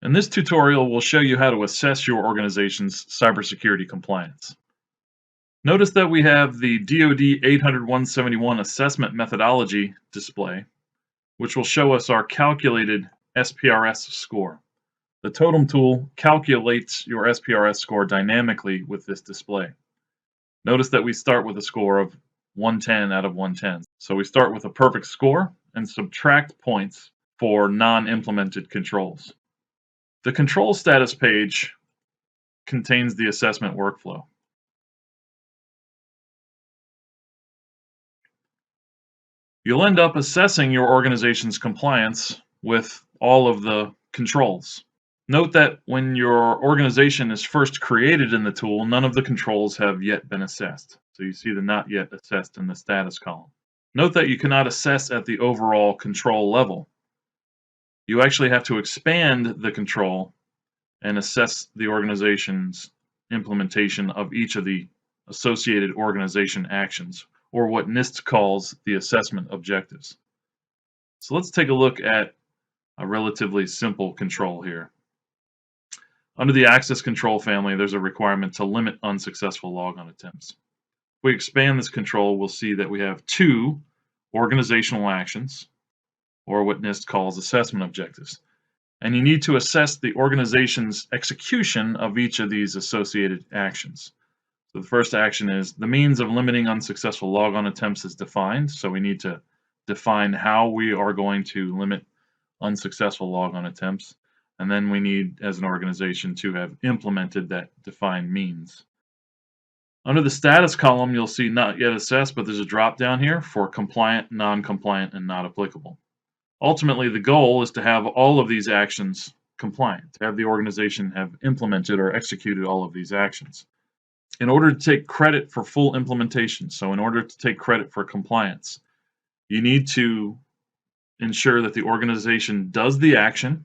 In this tutorial, we'll show you how to assess your organization's cybersecurity compliance. Notice that we have the DoD 800-171 assessment methodology display, which will show us our calculated SPRS score. The Totem tool calculates your SPRS score dynamically with this display. Notice that we start with a score of 110 out of 110. So we start with a perfect score and subtract points for non-implemented controls. The control status page contains the assessment workflow. You'll end up assessing your organization's compliance with all of the controls. Note that when your organization is first created in the tool, none of the controls have yet been assessed. So you see the not yet assessed in the status column. Note that you cannot assess at the overall control level. You actually have to expand the control and assess the organization's implementation of each of the associated organization actions, or what NIST calls the assessment objectives. So let's take a look at a relatively simple control here. Under the access control family, there's a requirement to limit unsuccessful logon attempts. If we expand this control, we'll see that we have two organizational actions, or what NIST calls assessment objectives. And you need to assess the organization's execution of each of these associated actions. So the first action is the means of limiting unsuccessful logon attempts is defined. So we need to define how we are going to limit unsuccessful logon attempts. And then we need, as an organization, to have implemented that defined means. Under the status column, you'll see not yet assessed, but there's a drop down here for compliant, non-compliant, and not applicable. Ultimately, the goal is to have all of these actions compliant, to have the organization have implemented or executed all of these actions. In order to take credit for full implementation, so in order to take credit for compliance, you need to ensure that the organization does the action,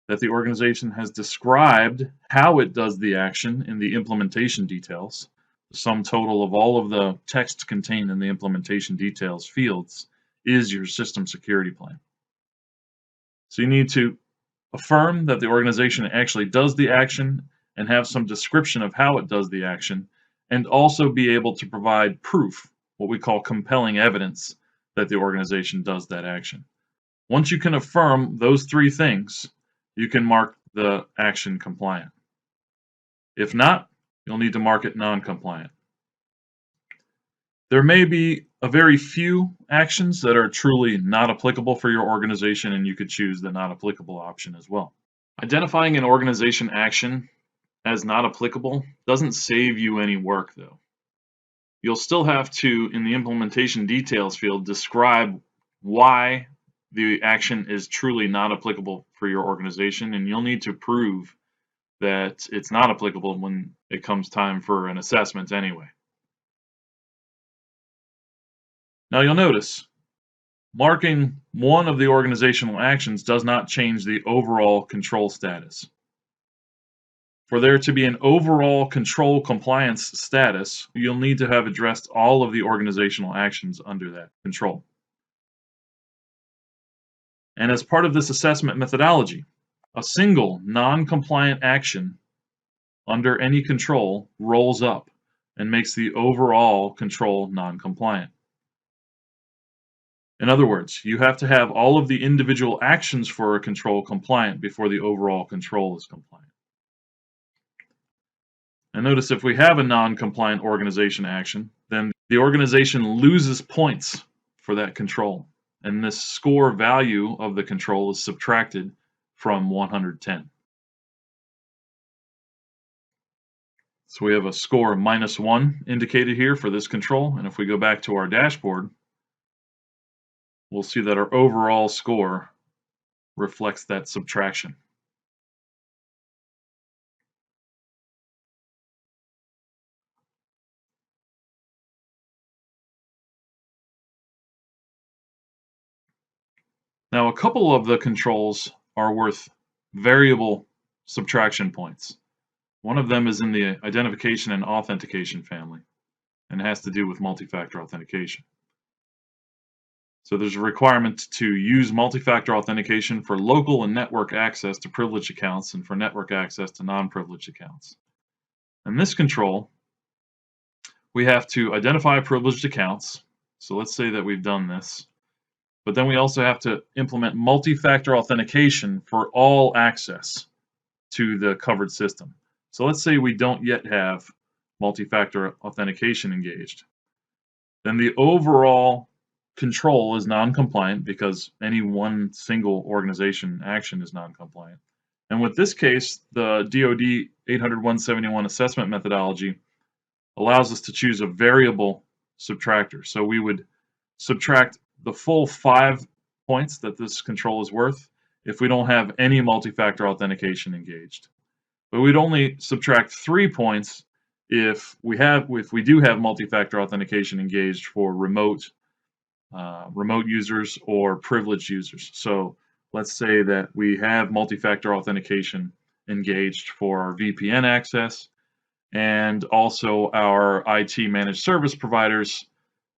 that the organization has described how it does the action in the implementation details, the sum total of all of the text contained in the implementation details fields is your system security plan. So you need to affirm that the organization actually does the action and have some description of how it does the action, and also be able to provide proof, what we call compelling evidence, that the organization does that action. Once you can affirm those three things, you can mark the action compliant. If not, you'll need to mark it non-compliant. There may be a very few actions that are truly not applicable for your organization, and you could choose the not applicable option as well. Identifying an organization action as not applicable doesn't save you any work, though. You'll still have to, in the implementation details field, describe why the action is truly not applicable for your organization, and you'll need to prove that it's not applicable when it comes time for an assessment anyway. Now you'll notice, marking one of the organizational actions does not change the overall control status. For there to be an overall control compliance status, you'll need to have addressed all of the organizational actions under that control. And as part of this assessment methodology, a single non-compliant action under any control rolls up and makes the overall control non-compliant. In other words, you have to have all of the individual actions for a control compliant before the overall control is compliant. And notice if we have a non-compliant organization action, then the organization loses points for that control. And this score value of the control is subtracted from 110. So we have a score of -1 indicated here for this control. And if we go back to our dashboard, we'll see that our overall score reflects that subtraction. Now, a couple of the controls are worth variable subtraction points. One of them is in the identification and authentication family and has to do with multi-factor authentication. So there's a requirement to use multi-factor authentication for local and network access to privileged accounts and for network access to non-privileged accounts. In this control, we have to identify privileged accounts. So let's say that we've done this. But then we also have to implement multi-factor authentication for all access to the covered system. So let's say we don't yet have multi-factor authentication engaged. Then the overall control is non-compliant because any one single organization action is non-compliant. And with this case, the DoD 800-171 assessment methodology allows us to choose a variable subtractor. So we would subtract the full 5 points that this control is worth if we don't have any multi-factor authentication engaged. But we'd only subtract 3 points if we do have multi-factor authentication engaged for remote users or privileged users. So let's say that we have multi-factor authentication engaged for our VPN access, and also our IT managed service providers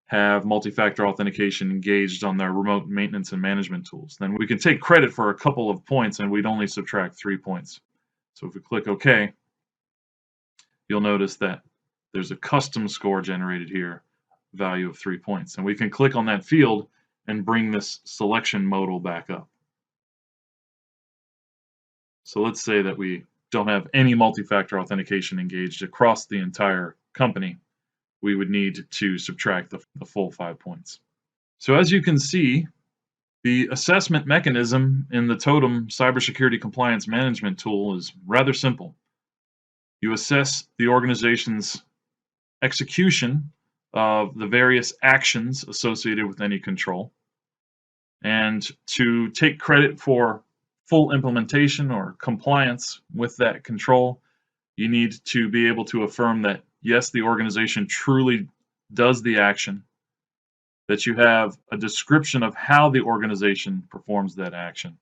have multi-factor authentication engaged on their remote maintenance and management tools. Then we can take credit for a couple of points and we'd only subtract 3 points. So if we click OK, you'll notice that there's a custom score generated here, value of 3 points. And we can click on that field and bring this selection modal back up. So let's say that we don't have any multi-factor authentication engaged across the entire company. We would need to subtract the full 5 points. So as you can see, the assessment mechanism in the Totem Cybersecurity Compliance Management tool is rather simple. You assess the organization's execution of the various actions associated with any control. And to take credit for full implementation or compliance with that control, you need to be able to affirm that, yes, the organization truly does the action, that you have a description of how the organization performs that action,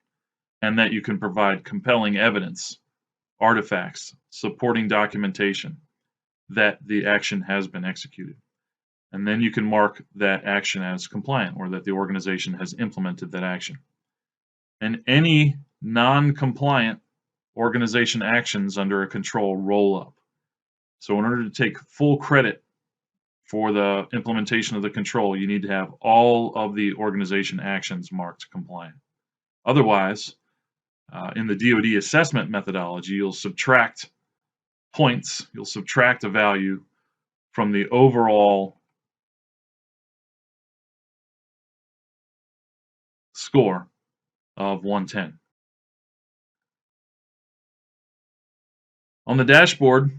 and that you can provide compelling evidence, artifacts, supporting documentation that the action has been executed. And then you can mark that action as compliant, or that the organization has implemented that action. And any non-compliant organization actions under a control roll up. So in order to take full credit for the implementation of the control, you need to have all of the organization actions marked compliant. Otherwise, in the DoD assessment methodology, you'll subtract points, you'll subtract a value from the overall score of 110. On the dashboard,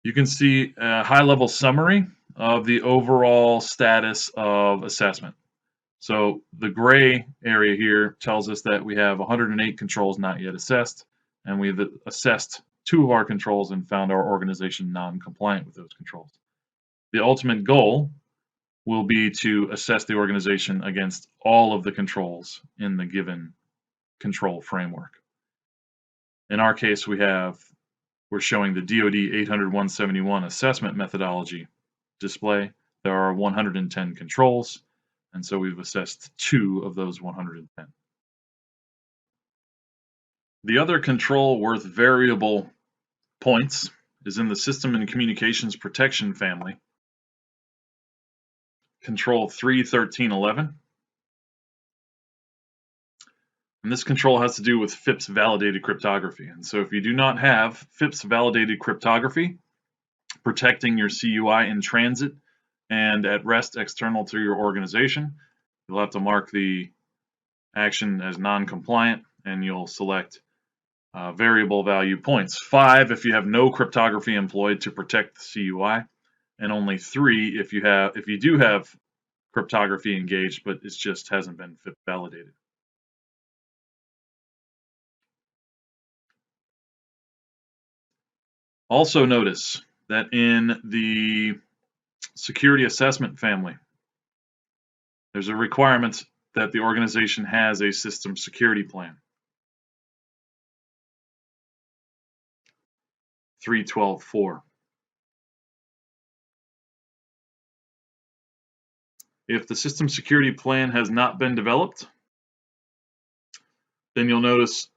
you can see a high-level summary of the overall status of assessment. So the gray area here tells us that we have 108 controls not yet assessed, and we've assessed 2 of our controls and found our organization non-compliant with those controls. The ultimate goal will be to assess the organization against all of the controls in the given control framework. In our case, we're showing the DoD 800-171 assessment methodology display. There are 110 controls, and so we've assessed 2 of those 110. The other control worth variable points is in the System and Communications Protection family. Control 3.13.11. And this control has to do with FIPS validated cryptography. And so if you do not have FIPS validated cryptography protecting your CUI in transit and at rest external to your organization, you'll have to mark the action as non-compliant, and you'll select variable value points. 5 if you have no cryptography employed to protect the CUI, and only 3 if you do have cryptography engaged, but it just hasn't been FIPS validated. Also notice that in the security assessment family, there's a requirement that the organization has a system security plan. 3.12.4. If the system security plan has not been developed, then you'll notice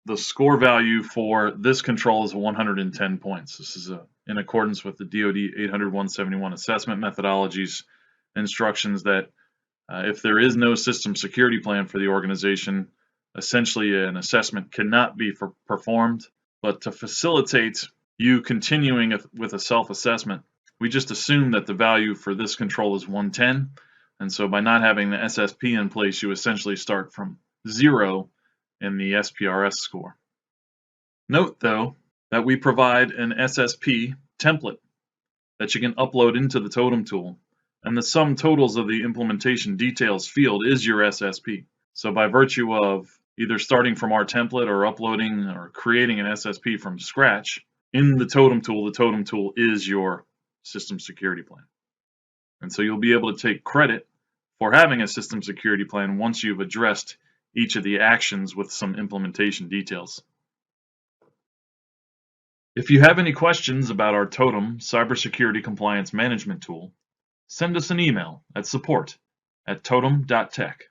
the score value for this control is 110 points. This is in accordance with the DoD 800-171 assessment methodologies instructions that if there is no system security plan for the organization, essentially an assessment cannot be performed. But to facilitate you continuing with a self-assessment, we just assume that the value for this control is 110. And so by not having the SSP in place, you essentially start from 0 in the SPRS score. Note, though, that we provide an SSP template that you can upload into the Totem tool, and the sum totals of the implementation details field is your SSP. So by virtue of either starting from our template or uploading or creating an SSP from scratch, in the Totem tool is your system security plan. And so you'll be able to take credit for having a system security plan once you've addressed each of the actions with some implementation details. If you have any questions about our Totem cybersecurity compliance management tool, send us an email at support@totem.tech.